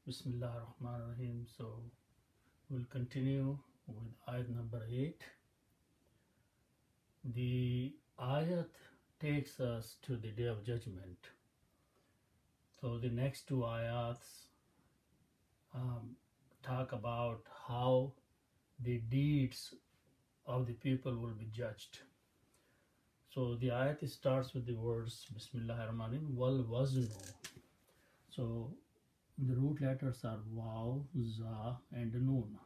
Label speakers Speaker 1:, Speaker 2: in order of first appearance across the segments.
Speaker 1: Bismillah ar-Rahman ar-Rahim. So we'll continue with ayat number 8. The ayat takes us to the day of judgment. So the next two ayats talk about how the deeds of the people will be judged. So the ayat starts with the words Bismillah ar-Rahman ar-Rahim wal waznu. So the root letters are Waw, Za, and Noon.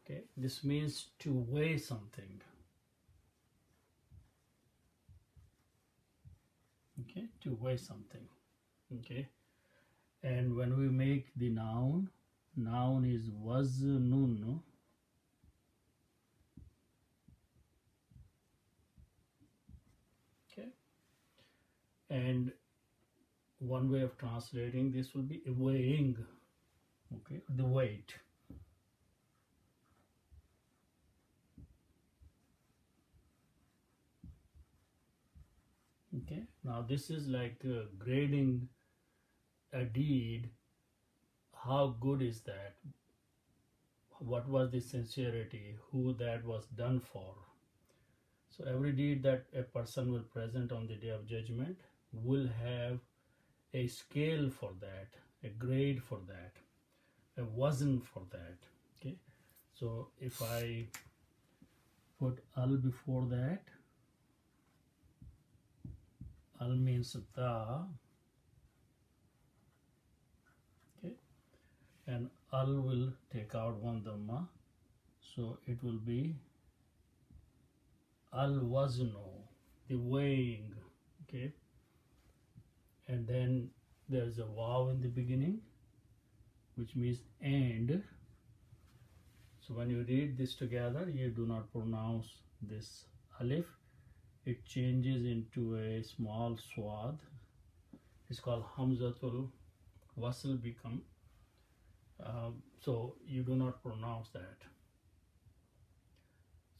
Speaker 1: Okay, this means to weigh something. Okay, to weigh something. Okay, and when we make the noun is waznun. Okay, and one way of translating this will be weighing, okay, the weight. Okay, now this is like grading a deed. How good is that? What was the sincerity? Who that was done for? So every deed that a person will present on the day of judgment will have a scale for that, a grade for that, a wazn for that. Okay, so if I put al before that, al means the, okay, and al will take out one dhamma, so it will be al wazno, the weighing. Okay, and then there's a waw in the beginning, which means and. So when you read this together, you do not pronounce this alif. It changes into a small swad. It's called hamzatul wasl become. So you do not pronounce that.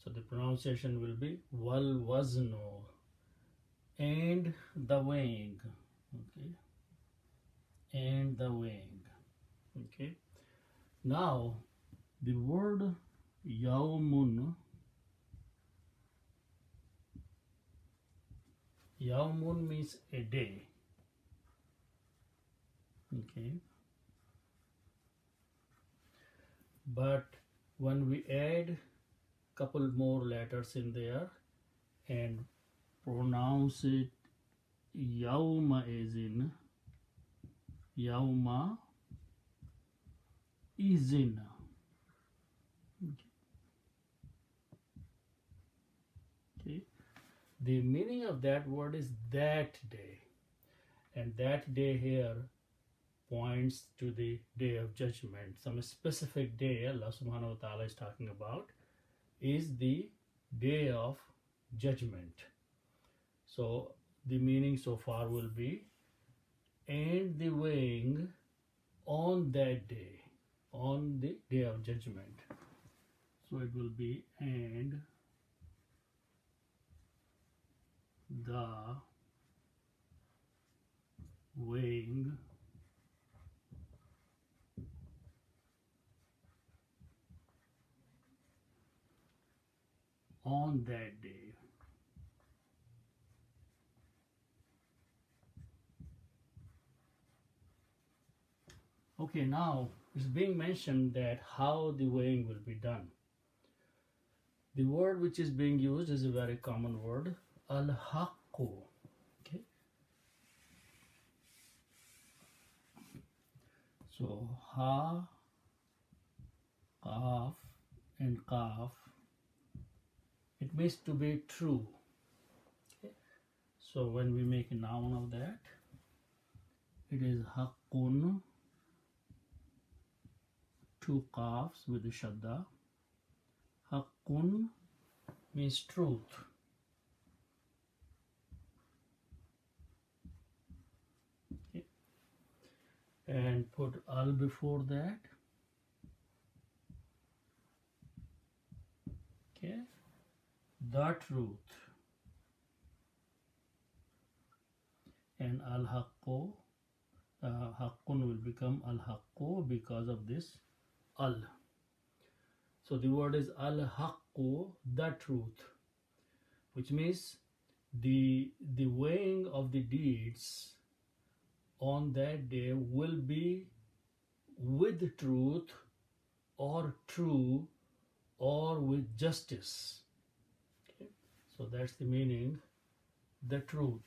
Speaker 1: So the pronunciation will be wal wazno, and the weighing. Okay, and the weighing. Okay, now the word yawmun means a day. Okay, but when we add couple more letters in there and pronounce it yawma, as in yawma izin. Okay, the meaning of that word is that day, and that day here points to the day of judgment. Some specific day Allah subhanahu wa ta'ala is talking about is the day of judgment. So the meaning so far will be and the weighing on that day, on the day of judgment. So it will be and the weighing on that day. Okay, now it's being mentioned that how the weighing will be done. The word which is being used is a very common word, al-haqqu. Okay, so ha, qaf, and qaf, it means to be true. Okay, so when we make a noun of that, it is haqqun, two qafs with the shadda. Haqqun means truth. Okay, and put al before that. Okay, the truth, and al-haqqu haqqun will become al-haqqu because of this al. So the word is al-haqqu, the truth, which means the weighing of the deeds on that day will be with truth or true or with justice. Okay? So that's the meaning, the truth.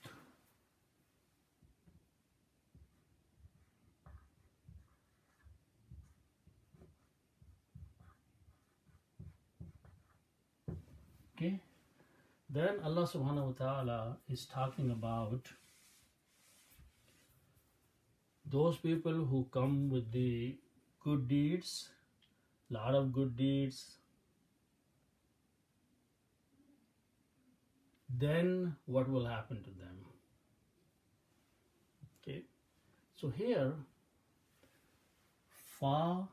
Speaker 1: Okay, then Allah subhanahu wa ta'ala is talking about those people who come with the good deeds, lot of good deeds. Then what will happen to them? Okay, so here fa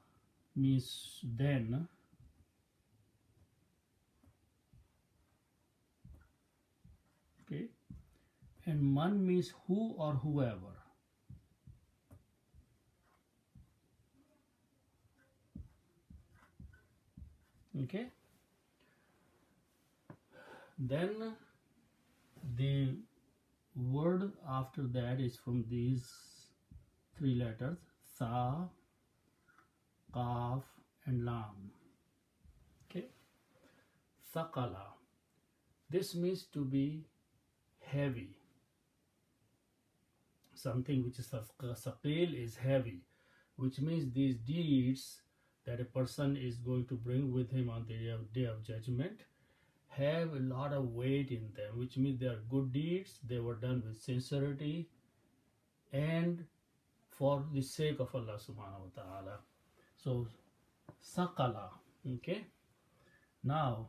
Speaker 1: means then, okay, and man means who or whoever. Okay, then the word after that is from these three letters, tha, qaf and lam. Okay, thaqala, this means to be heavy. Something which is thaqil is heavy, which means these deeds that a person is going to bring with him on the day of judgment have a lot of weight in them, which means they are good deeds, they were done with sincerity and for the sake of Allah subhanahu wa ta'ala. So sakala. Okay, now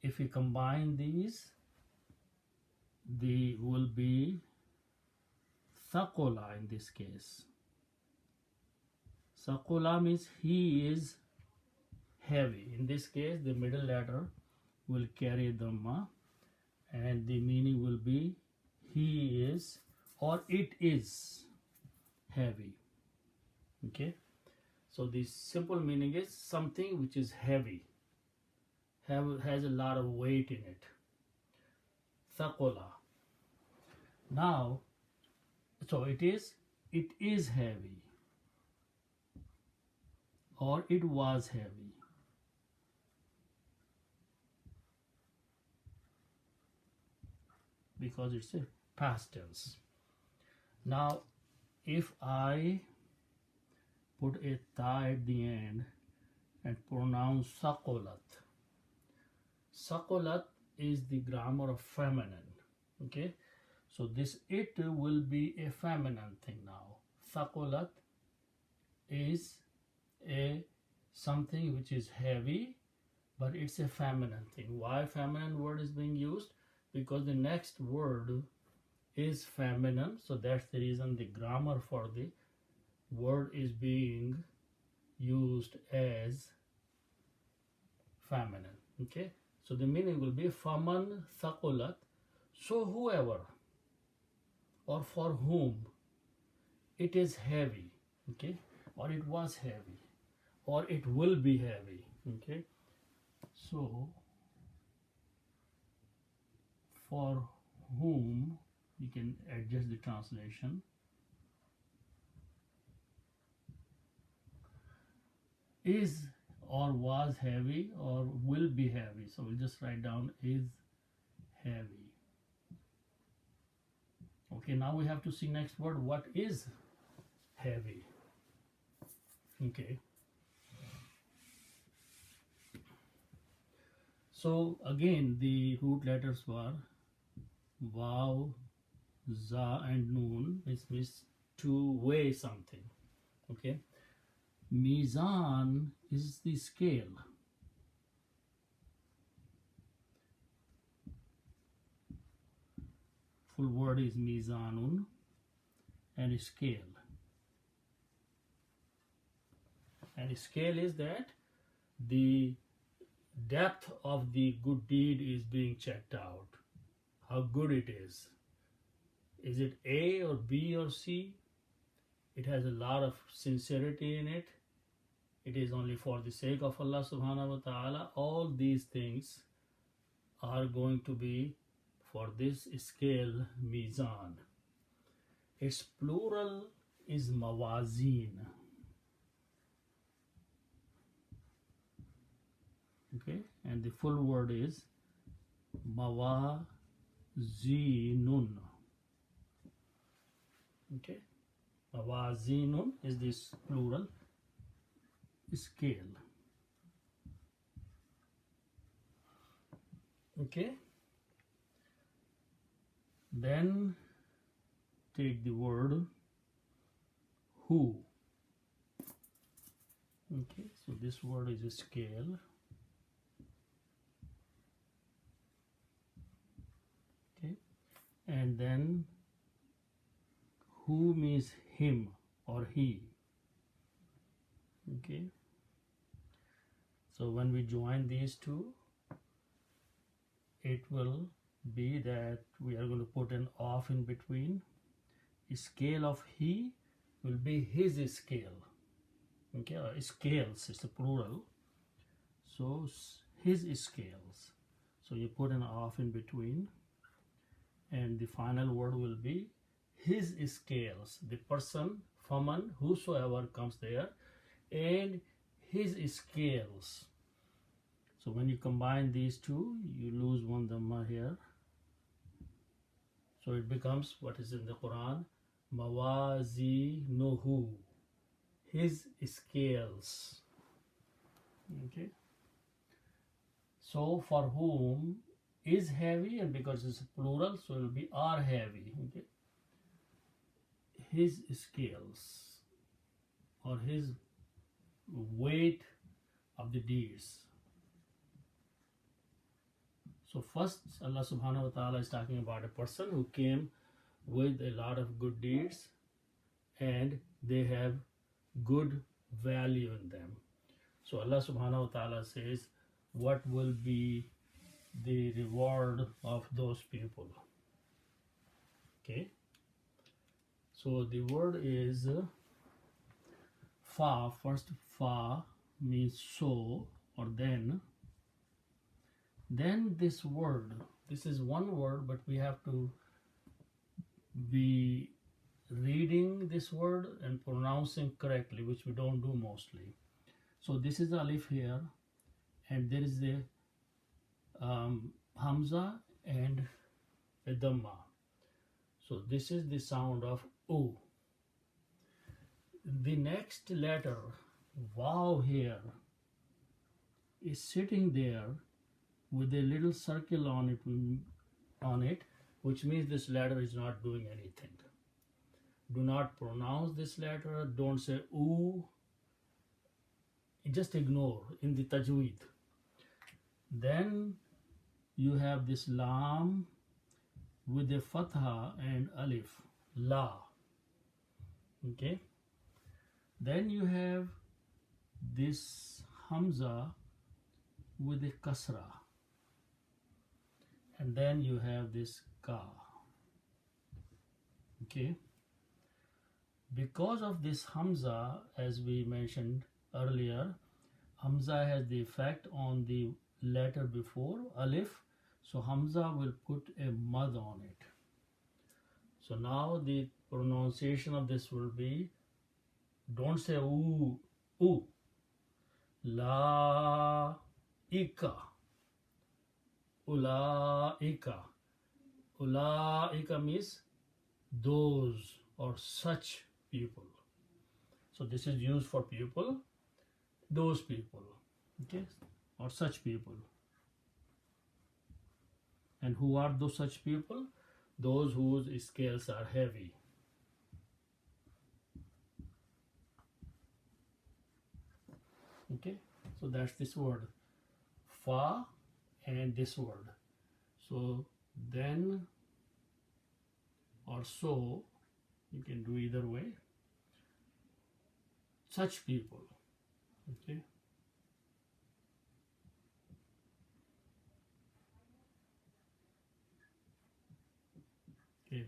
Speaker 1: if we combine these, the will be sakola in this case. Sakola means he is heavy. In this case, the middle letter will carry dhamma and the meaning will be he is or it is heavy. Okay, so the simple meaning is something which is heavy, has a lot of weight in it. Sakola. Now, so it is heavy or it was heavy. Because it's a past tense. Now, if I put a ta at the end and pronounce sakolat, sakolat is the grammar of feminine. Okay, so this it will be a feminine thing now. Sakolat is a something which is heavy, but it's a feminine thing. Why feminine word is being used? Because the next word is feminine, so that's the reason the grammar for the word is being used as feminine. Okay, so the meaning will be faman thaqulat, so whoever or for whom it is heavy, okay, or it was heavy or it will be heavy. Okay, so for whom, you can adjust the translation. Is or was heavy or will be heavy. So we'll just write down is heavy. Okay, now we have to see next word. What is heavy? Okay. So again, the root letters were Vav, Za and Noon, which means to weigh something. Okay. Mizan is the scale. Full word is Mizanun and a scale. And a scale is that the depth of the good deed is being checked out. How good it is. Is it A or B or C? it has a lot of sincerity in it. It is only for the sake of Allah subhanahu wa ta'ala. All these things are going to be for this scale mizan. Its plural is mawazin. Okay, and the full word is mawazinun. Okay, mawazinun is this plural scale. Okay, then take the word who. Okay, so this word is a scale. Okay, and then who means him or he. Okay, so when we join these two, it will be that we are going to put an off in between. A scale of he will be his scale. Okay, scales is the plural, so his scales. So you put an off in between, and the final word will be his scales. The person, faman, whosoever comes there, and his scales. So when you combine these two, you lose one dhamma here. So it becomes what is in the Quran, mawazinuhu, his scales. Okay. So for whom is heavy, and because it's plural, so it will be are heavy. Okay. His scales, or his weight of the deeds. So first, Allah subhanahu wa ta'ala is talking about a person who came with a lot of good deeds and they have good value in them. So Allah subhanahu wa ta'ala says, what will be the reward of those people? Okay. So the word is fa. First, fa means so or then. Then this word, this is one word, but we have to be reading this word and pronouncing correctly, which we don't do mostly. So this is alif here, and there is a hamza and a dhamma. So this is the sound of O. The next letter, wow, here is sitting there with a little circle on it, which means this letter is not doing anything. Do not pronounce this letter. Don't say oo. Just ignore in the tajweed. Then you have this lam with a fatha and alif, la. Okay. Then you have this hamza with a kasra. And then you have this ka. Okay. Because of this hamza, as we mentioned earlier, hamza has the effect on the letter before, alif. So hamza will put a mad on it. So now the pronunciation of this will be, don't say oo, oo. La ika. Ulaika. Ulaika means those or such people. So this is used for people, those people, okay, or such people. And who are those such people? Those whose scales are heavy. Okay, so that's this word, fa, and this word. So then or so, you can do either way. Such people. Okay. Okay.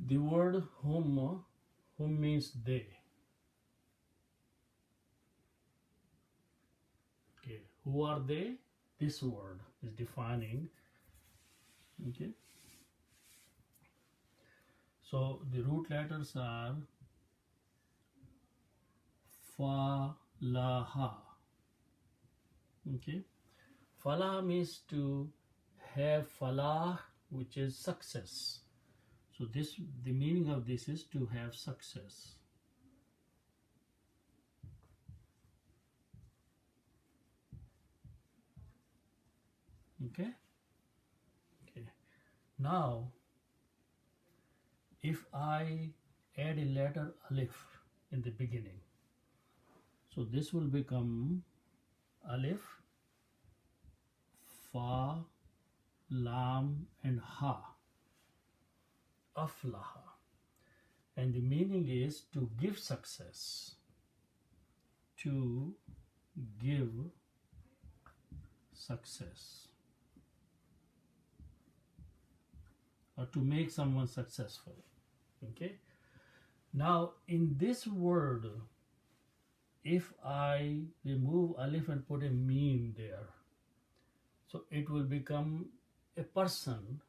Speaker 1: The word hum Hum means they. Okay, who are they? This word is defining. Okay, so the root letters are fa, la, ha. Okay, falah means to have falah, which is success. So this, the meaning of this is to have success. Okay. Okay. Now, if I add a letter alif in the beginning, so this will become alif, fa, lam, and ha. Aflaha. And the meaning is to give success. To give success. Or to make someone successful. Okay. Now, in this word, if I remove alif and put a meme there, so it will become a person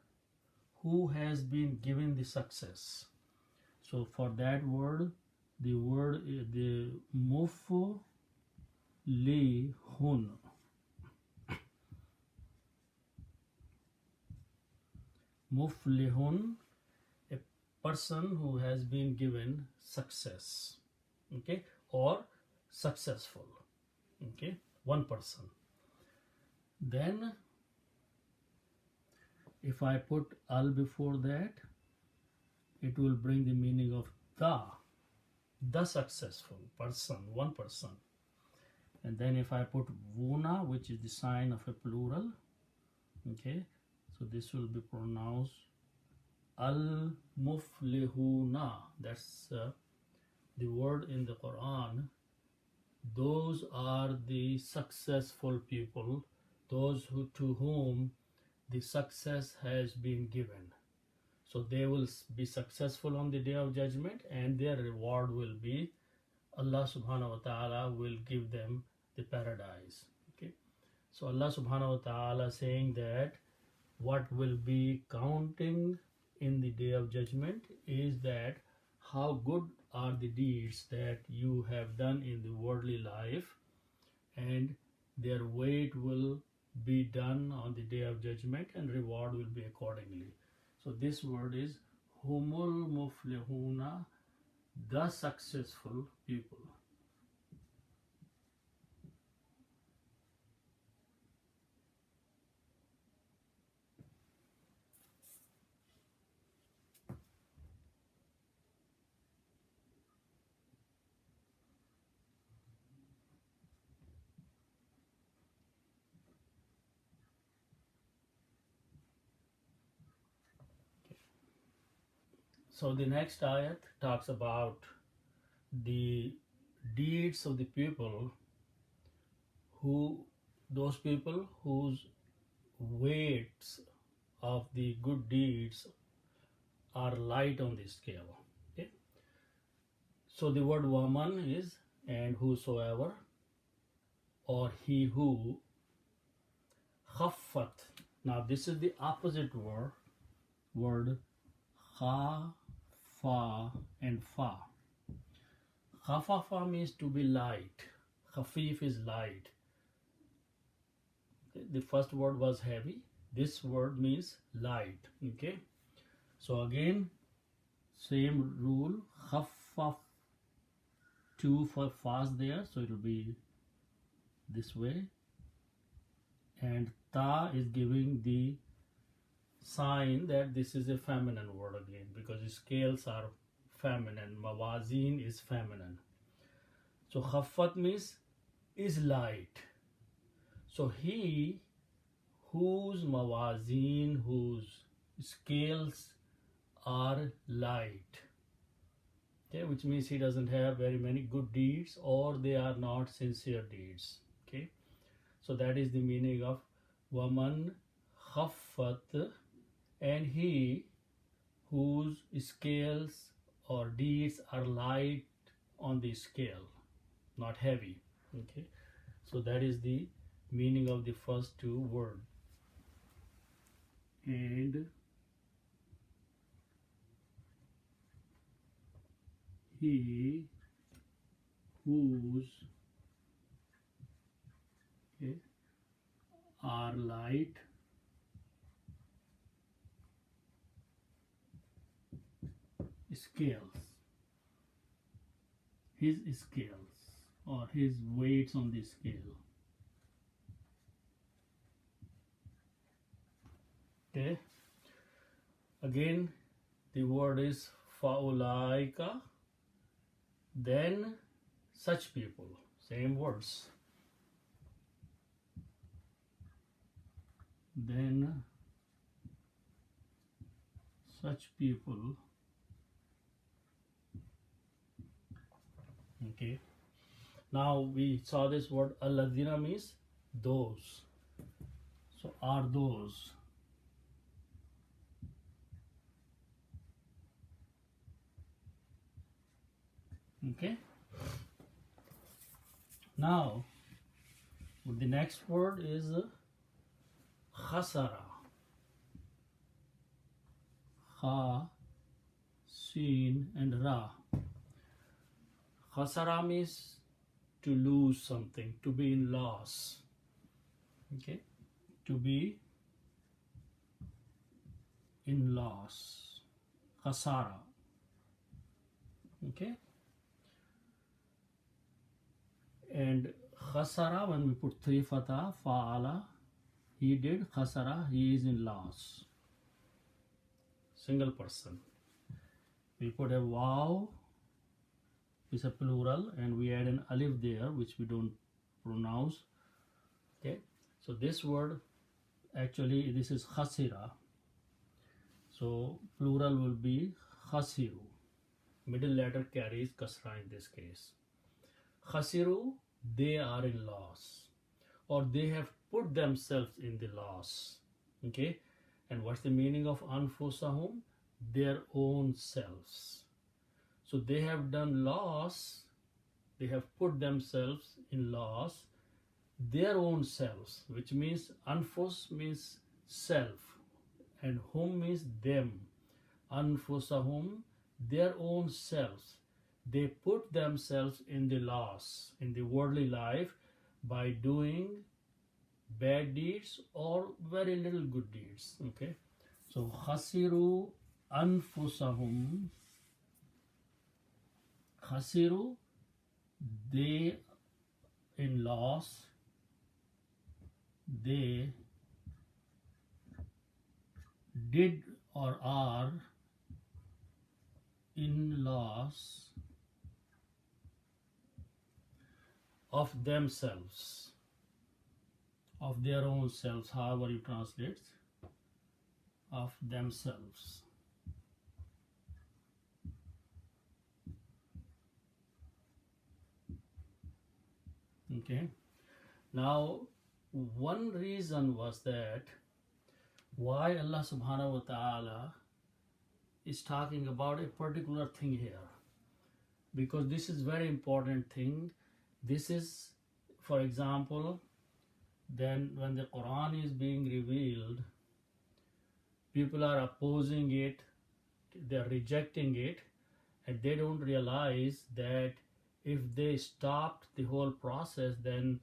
Speaker 1: who has been given the success. So for that word, the word is the muflihun. Muflihun, a person who has been given success. Okay, or successful. Okay, one person. Then if I put al before that, it will bring the meaning of the successful person, one person. And then if I put wuna, which is the sign of a plural, okay, so this will be pronounced al muflihuna. That's the word in the Quran. Those are the successful people, those who, to whom the success has been given. So they will be successful on the day of judgment, and their reward will be Allah subhanahu wa ta'ala will give them the paradise. Okay, so Allah subhanahu wa ta'ala saying that what will be counting in the day of judgment is that how good are the deeds that you have done in the worldly life, and their weight will be done on the day of judgment, and reward will be accordingly. So this word is humul muflihuna, the successful people. So the next ayat talks about the deeds of the people those people whose weights of the good deeds are light on the scale. Okay. So the word woman is and whosoever, or he who. Khaffat. Now this is the opposite word kha, fa, and fa. Khafafa means to be light. Khafif is light. Okay. The first word was heavy. This word means light. Okay. So again, same rule. Khaffaf, two for fast there, so it will be this way. And ta is giving the sign that this is a feminine word again, because the scales are feminine. Mawazin is feminine. So khaffat means is light. So he whose mawazin, whose scales are light, okay, which means he doesn't have very many good deeds, or they are not sincere deeds. Okay, so that is the meaning of waman khaffat, and he whose scales or deeds are light on the scale, not heavy. Okay, so that is the meaning of the first two words. And he whose, okay, are light scales, his scales or his weights on the scale. Okay, again the word is faulaika, then such people, same words, then such people. Okay, now we saw this word alladhina means those, so are those. Okay, now the next word is khasara. Kha, Sin and Ra. Khasara means to lose something, to be in loss. Okay, to be in loss. Khasara. Okay, and khasara, when we put three fatha, fa'ala, he did, khasara, he is in loss. Single person. We put a waw, it's a plural, and we add an alif there, which we don't pronounce. Okay, so this word, actually this is khasira, so plural will be khasiru. Middle letter carries kasra in this case. Khasiru, they are in loss, or they have put themselves in the loss. Okay, and what's the meaning of anfusahum? Their own selves. So they have done loss, they have put themselves in loss, their own selves, which means anfus means self and hum means them. Anfusahum, their own selves. They put themselves in the loss, in the worldly life, by doing bad deeds or very little good deeds. Okay, so khasiru anfusahum, khasiru, they in loss, they did or are in loss of themselves, of their own selves, however you translate, of themselves. Okay, now one reason was that why Allah subhanahu wa ta'ala is talking about a particular thing here, because this is very important thing. This is, for example, then when the Quran is being revealed, people are opposing it, they are rejecting it, and they don't realize that if they stopped the whole process, then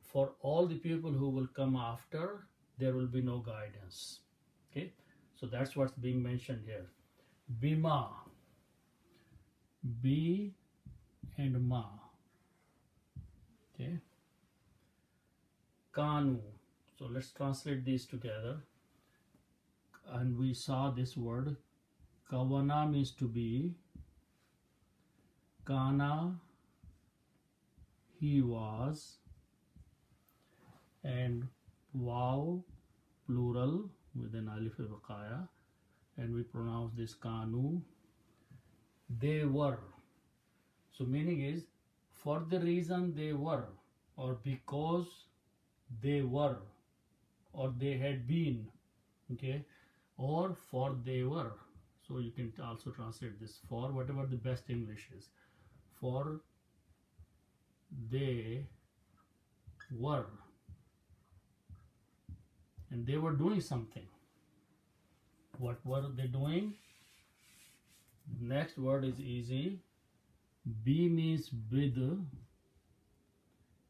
Speaker 1: for all the people who will come after, there will be no guidance. Okay, so that's what's being mentioned here. Bima, B and Ma. Okay, Kanu. So let's translate these together. And we saw this word. Kawana means to be. Kana, he was. And Wow, plural with an alif baqaya, and we pronounce this Kanu. They were. So meaning is, for the reason they were, or because they were, or they had been. Okay, or for they were. So you can also translate this for whatever the best English is. For they were, and they were doing something. What were they doing? Next word is easy. B means with,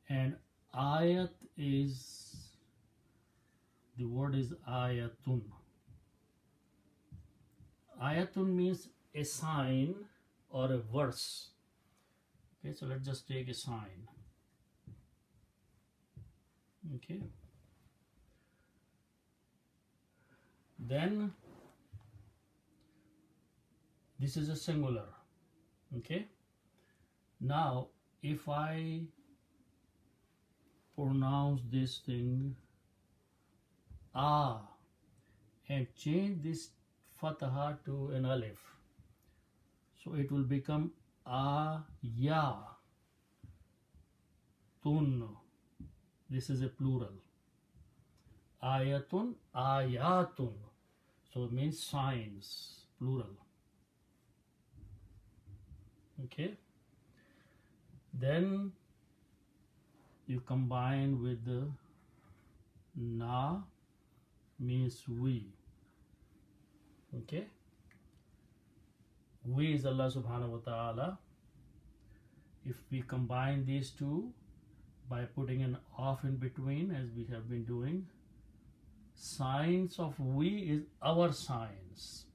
Speaker 1: and ayat is, the word is ayatun. Ayatun means a sign or a verse. Okay, so let's just take a sign. Okay. Then this is a singular. Okay. Now if I pronounce this thing and change this fatha to an alif, so it will become ayatun. This is a plural. Ayatun, ayatun. So it means signs, plural. Okay. Then you combine with the na, means we. Okay. We is Allah subhanahu wa ta'ala. If we combine these two by putting an off in between, as we have been doing, signs of we is our signs.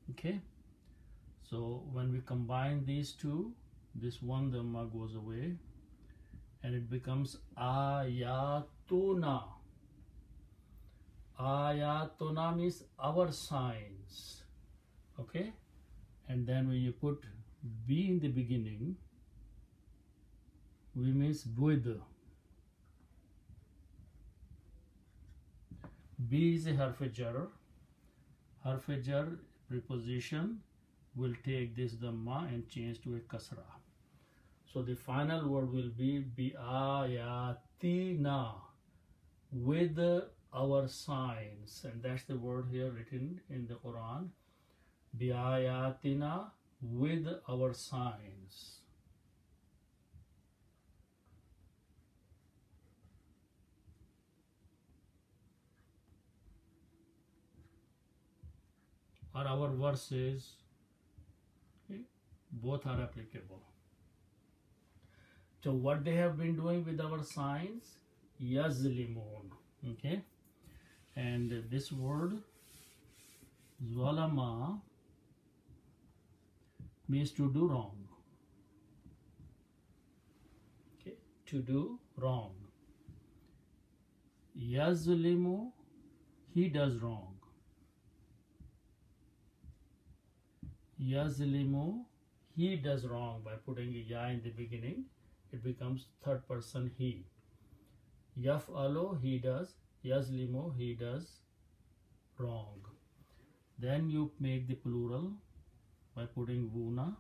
Speaker 1: Okay. So when we combine these two, this one dhamma goes away and it becomes ayatuna. Ayatuna means our signs. Okay. And then when you put B in the beginning, we means with. B is a harf-e-jar. Harf-e-jar preposition will take this dhamma and change to a kasra. So the final word will be ayatina, with our signs, and that's the word here written in the Quran. Ayatina, with our signs. Or our verses, okay? Both are applicable. So what they have been doing with our signs? Yazlimun. Okay. And this word zalama means to do wrong. Okay. To do wrong. Yazlimu, he does wrong. Yazlimu, he does wrong. By putting a ya in the beginning, it becomes third person he. Yaf'alu, he does. Yazlimu, he does wrong. Then you make the plural by putting wuna.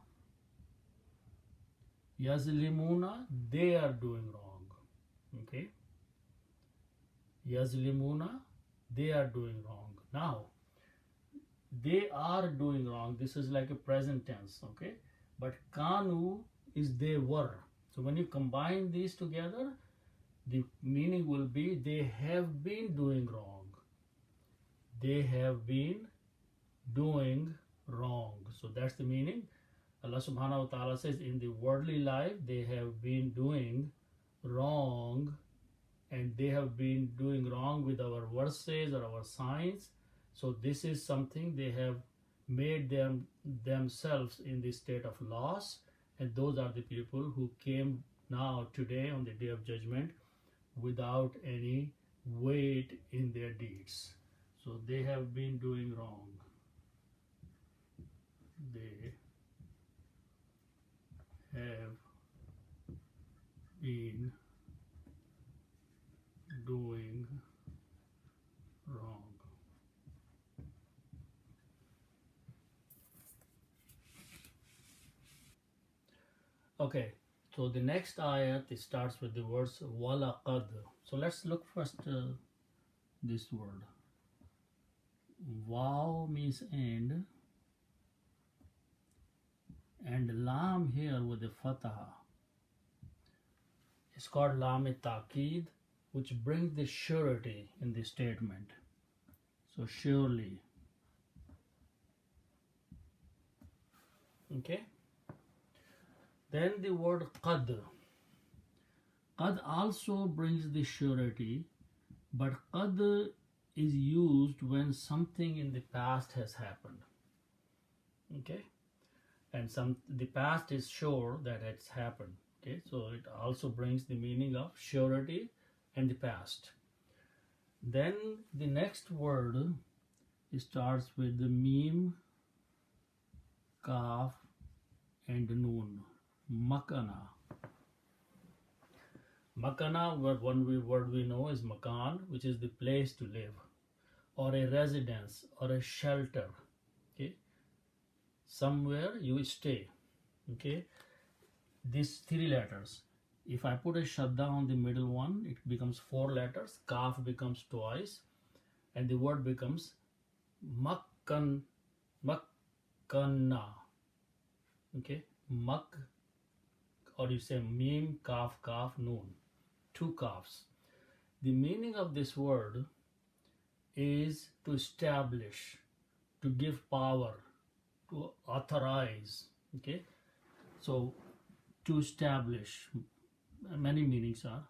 Speaker 1: Yazlimuna, they are doing wrong. Okay. Yazlimuna, they are doing wrong. Now, they are doing wrong. This is like a present tense, okay? But kanu is they were. So when you combine these together, the meaning will be they have been doing wrong. They have been doing wrong. So that's the meaning. Allah subhanahu wa ta'ala says in the worldly life, they have been doing wrong, and they have been doing wrong with our verses or our signs. So this is something they have made themselves in the state of loss, and those are the people who came now today on the day of judgment without any weight in their deeds. So they have been doing wrong. They have been doing wrong. Okay, so the next ayat, it starts with the words walaqad. So let's look first this word. Waw means and, And lam here with the fatah is called lam ta'keed, which brings the surety in the statement. So surely. Okay. Then the word qad. Qad also brings the surety, but qad is used when something in the past has happened. Okay. And the past is sure that it's happened. Okay. So it also brings the meaning of surety and the past. Then the next word starts with the meme, kaf, and noon. Makana. Makana, one word we know is makan, which is the place to live, or a residence, or a shelter. Okay, somewhere you stay. Okay, these 3 letters. If I put a shadda on the middle one, it becomes 4 letters. Kaf becomes twice, and the word becomes makana. Okay, mak, or you say mim, kaf, noon. 2 kafs. The meaning of this word is to establish, to give power, to authorize. Okay, so to establish, many meanings are.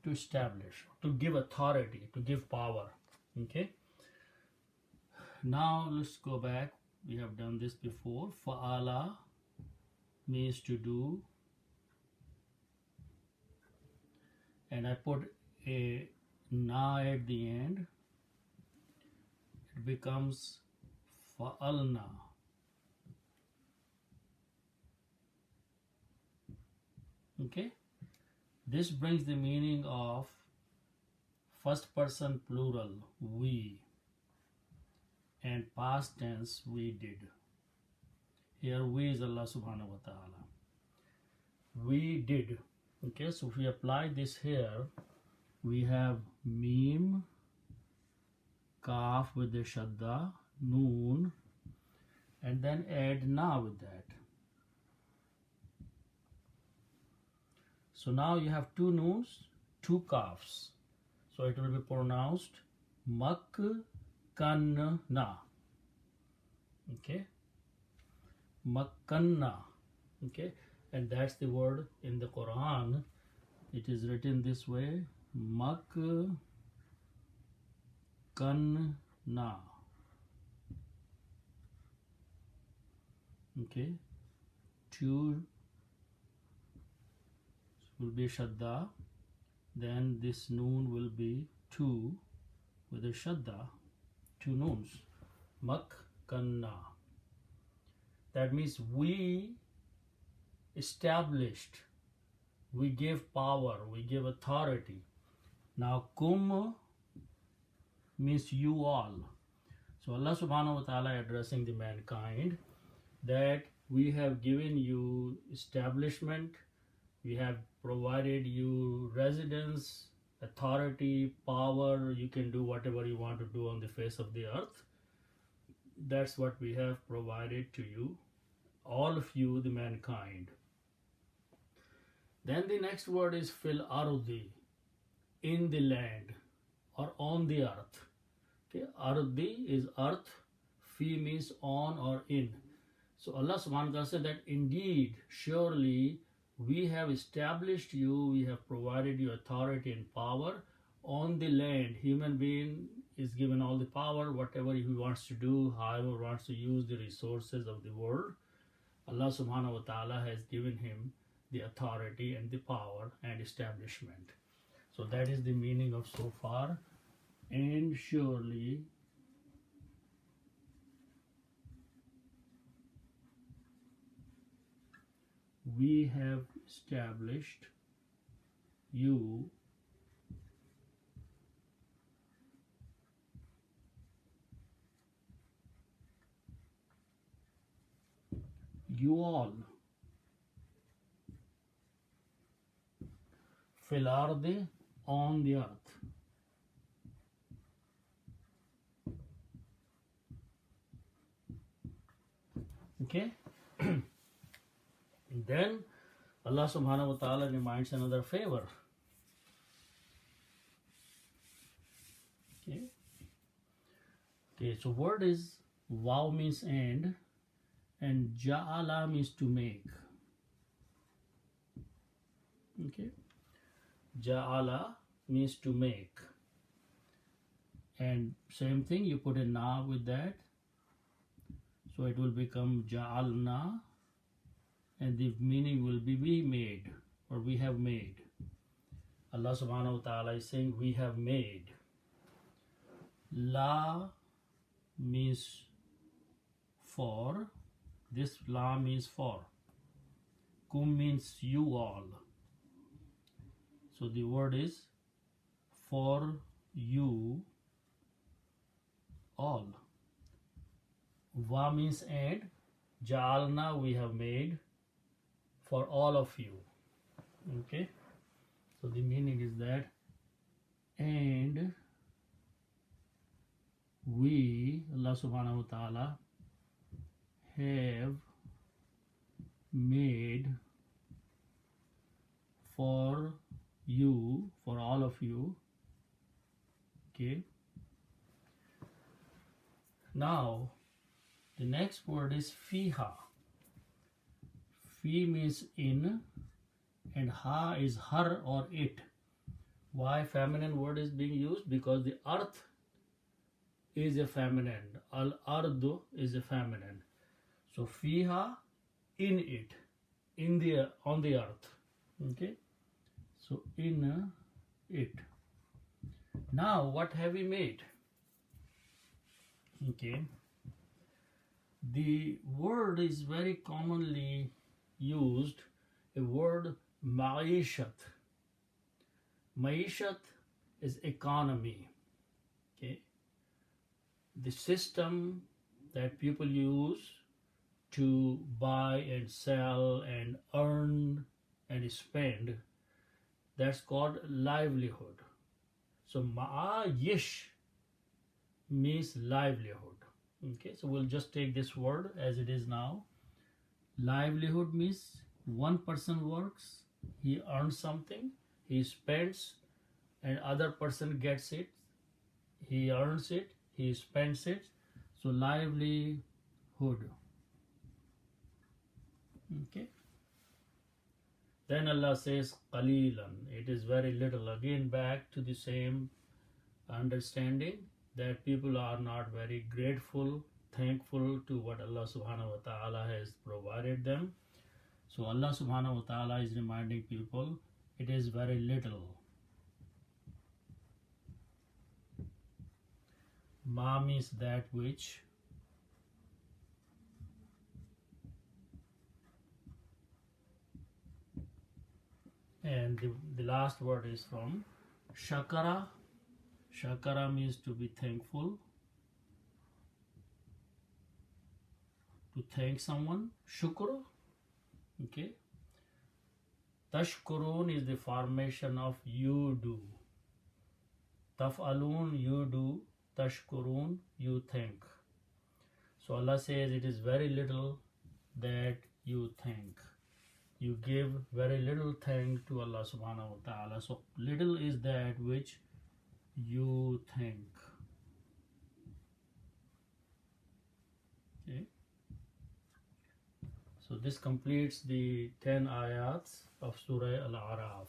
Speaker 1: To establish, to give authority, to give power. Okay, now let's go back. We have done this before. Fa'ala means to do, and I put a na at the end. It becomes fa'alna. Okay, this brings the meaning of first person plural, we, and past tense, we did. Here we is Allah subhanahu wa ta'ala. We did. Okay, so if we apply this here, we have meme, kaf with the shadda, noon, and then add na with that. So now you have 2 noons, 2 kafs. So it will be pronounced makkanna. Okay, makkanna. Okay, and that's the word in the Quran. It is written this way: makkanna. Okay, 2 will be shadda, then this noon will be 2 with a shadda, 2 noons, makkanna. That means we established, we gave power, we gave authority. Now kum means you all. So Allah subhanahu wa ta'ala addressing the mankind that we have given you establishment, we have provided you residence, authority, power. You can do whatever you want to do on the face of the earth. That's what we have provided to you, all of you, the mankind. Then the next word is fil ardi, in the land or on the earth. Okay, ardi is earth, fi means on or in. So Allah subhanahu wa ta'ala said that indeed, surely, we have established you, we have provided you authority and power on the land. Human being is given all the power, whatever he wants to do, however he wants to use the resources of the world. Allah subhanahu wa ta'ala has given him the authority and the power and establishment. So that is the meaning of so far. And surely we have established you all fil ardi, on the earth. Okay. Then Allah subhanahu wa ta'ala reminds another favor. Okay. Okay, so word is wow means and ja'ala means to make. Okay. Ja'ala means to make. And same thing, you put a na with that. So it will become ja'alna, and the meaning will be we made, or we have made. Allah subhanahu wa ta'ala is saying we have made. La means for. This la means for. Kum means you all. So the word is for you all. Va means and. Ja'alna, we have made for all of you. Okay. So the meaning is that, and we, Allah subhanahu wa ta'ala, have made for you, for all of you. Okay. Now, the next word is fiha. Fi means in, and ha is her or it. Why feminine word is being used? Because the earth is a feminine. Al-ardu is a feminine. So fiha, in it, on the earth. Okay. So in it. Now what have we made? Okay. The word is very commonly used, a word ma'ishat. Ma'ishat is economy. Okay. The system that people use to buy and sell and earn and spend, that's called livelihood. So ma'ayish means livelihood. Okay, so we'll just take this word as it is now. Livelihood means one person works, he earns something, he spends, and other person gets it, he earns it, he spends it. So livelihood. Okay. Then Allah says qalilan, it is very little. Again back to the same understanding that people are not very grateful, thankful to what Allah subhanahu wa ta'ala has provided them. So Allah subhanahu wa ta'ala is reminding people it is very little. Ma means that which. And the last word is from shakara. Shakara means to be thankful, to thank someone. Shukr. Okay. Tashkurun is the formation of you do. Taf'alun, you do. Tashkurun, you thank. So Allah says it is very little that you thank. You give very little thank to Allah subhanahu wa ta'ala. So little is that which you thank. Okay. So this completes the 10 ayats of Surah AlAaraf.